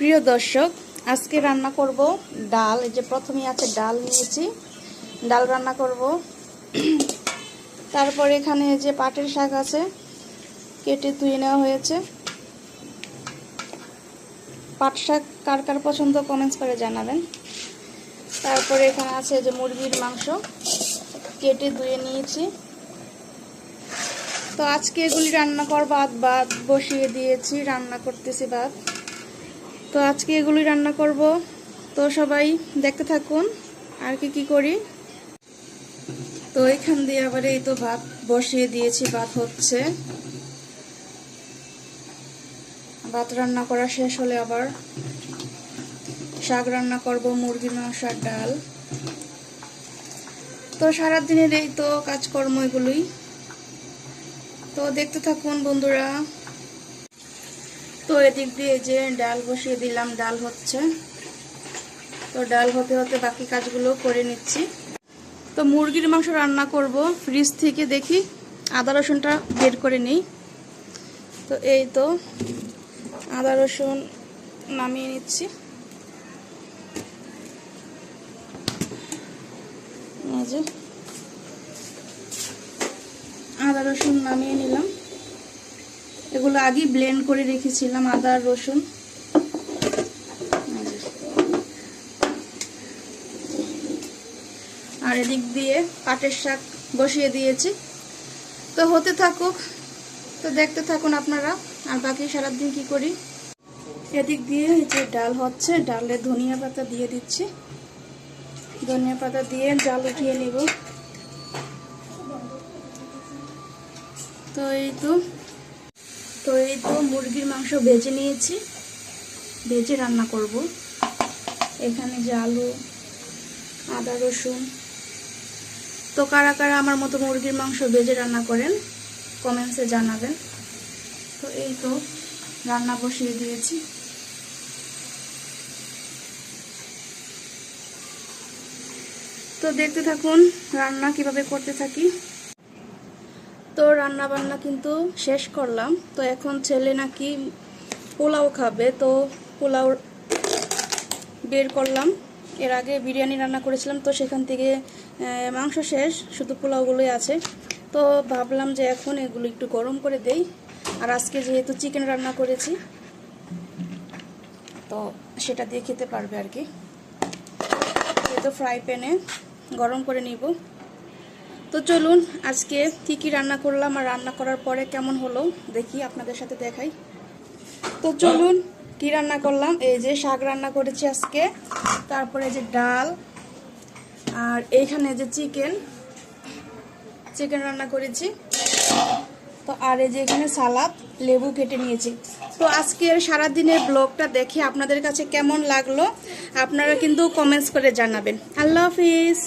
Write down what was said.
প্রিয় দর্শক, আজকে রান্না করব ডাল। এই যে প্রথমেই আছে ডাল নিয়েছি, ডাল রান্না করব। তারপরে এখানে যে পাটের শাক আছে, কেটে ধুয়ে নেওয়া হয়েছে। পাট শাক কার কার পছন্দ কমেন্টস করে জানাবেন। তারপরে এখানে আছে যে মুরগির মাংস, কেটে ধুয়ে নিয়েছি। তো আজকে এগুলি রান্না করব। ভাত বসিয়ে দিয়েছি, রান্না করতেছি ভাত। তো আজকে এগুলি রান্না করব। তো সবাই দেখতে থাকুন আর কি করি। তো এখান দিয়ে আবার এই তো ভাত বসিয়ে দিয়েছি, ভাত হচ্ছে। ভাত রান্না করা শেষ হলে আবার শাক রান্না করব, মুরগির মাংস আর ডাল। তো সারাদিনের এই তো কাজকর্ম এগুলোই। তো দেখতে থাকুন বন্ধুরা। তো এদিক দিয়ে যে ডাল বসিয়ে দিলাম, ডাল হচ্ছে। তো ডাল হতে হতে বাকি কাজগুলো করে নিচ্ছি। তো মুরগির মাংস রান্না করব, ফ্রিজ থেকে দেখি আদা রসুনটা বের করে নিই। তো এই তো আদা রসুন নামিয়ে নিচ্ছি। আদা রসুন নামিয়ে নিলাম। এগুলো আগে ব্লেন্ড করে রেখেছিলাম, আদা আর রসুন। আর এদিক দিয়ে পাটের শাক বসিয়ে দিয়েছি। তো হতে থাকুক, তো দেখতে থাকুন আপনারা আর বাকি সারাদিন কি করি। এদিক দিয়ে যে ডাল হচ্ছে, ডালে ধনিয়া পাতা দিয়ে দিচ্ছি। ধনিয়া পাতা দিয়ে জাল উঠিয়ে নিব। তো এই তো মুরগির মাংস ভেজে নিয়েছি, ভেজে রান্না করব। এখানে যে আলু, আদা রসুন। তো কারা কারা আমার মতো মুরগির মাংস ভেজে রান্না করেন কমেন্টসে জানাবেন। তো এই তো রান্না বসিয়ে দিয়েছি। তো দেখতে থাকুন রান্না কিভাবে করতে থাকি। তো রান্না বান্না কিন্তু শেষ করলাম। তো এখন ছেলে নাকি পোলাও খাবে, তো পোলাও বের করলাম। এর আগে বিরিয়ানি রান্না করেছিলাম, তো সেখান থেকে মাংস শেষ, শুধু পোলাওগুলোই আছে। তো ভাবলাম যে এখন এগুলো একটু গরম করে দেই। আর আজকে যেহেতু চিকেন রান্না করেছি, তো সেটা দিয়ে খেতে পারবে আর কি। তো ফ্রাই প্যানে গরম করে নিব। তো চলুন আজকে কি রান্না করলাম আর রান্না করার পরে কেমন হলো দেখি, আপনাদের সাথে দেখাই। তো চলুন কি রান্না করলাম। এই যে শাক রান্না করেছি আজকে, তারপরে যে ডাল, আর এইখানে যে চিকেন রান্না করেছি। তো আর এই যে এখানে সালাদ, লেবু কেটে নিয়েছি। তো আজকের সারাদিনের ব্লগটা দেখে আপনাদের কাছে কেমন লাগলো আপনারা কিন্তু কমেন্টস করে জানাবেন। আল্লাহ হাফিজ।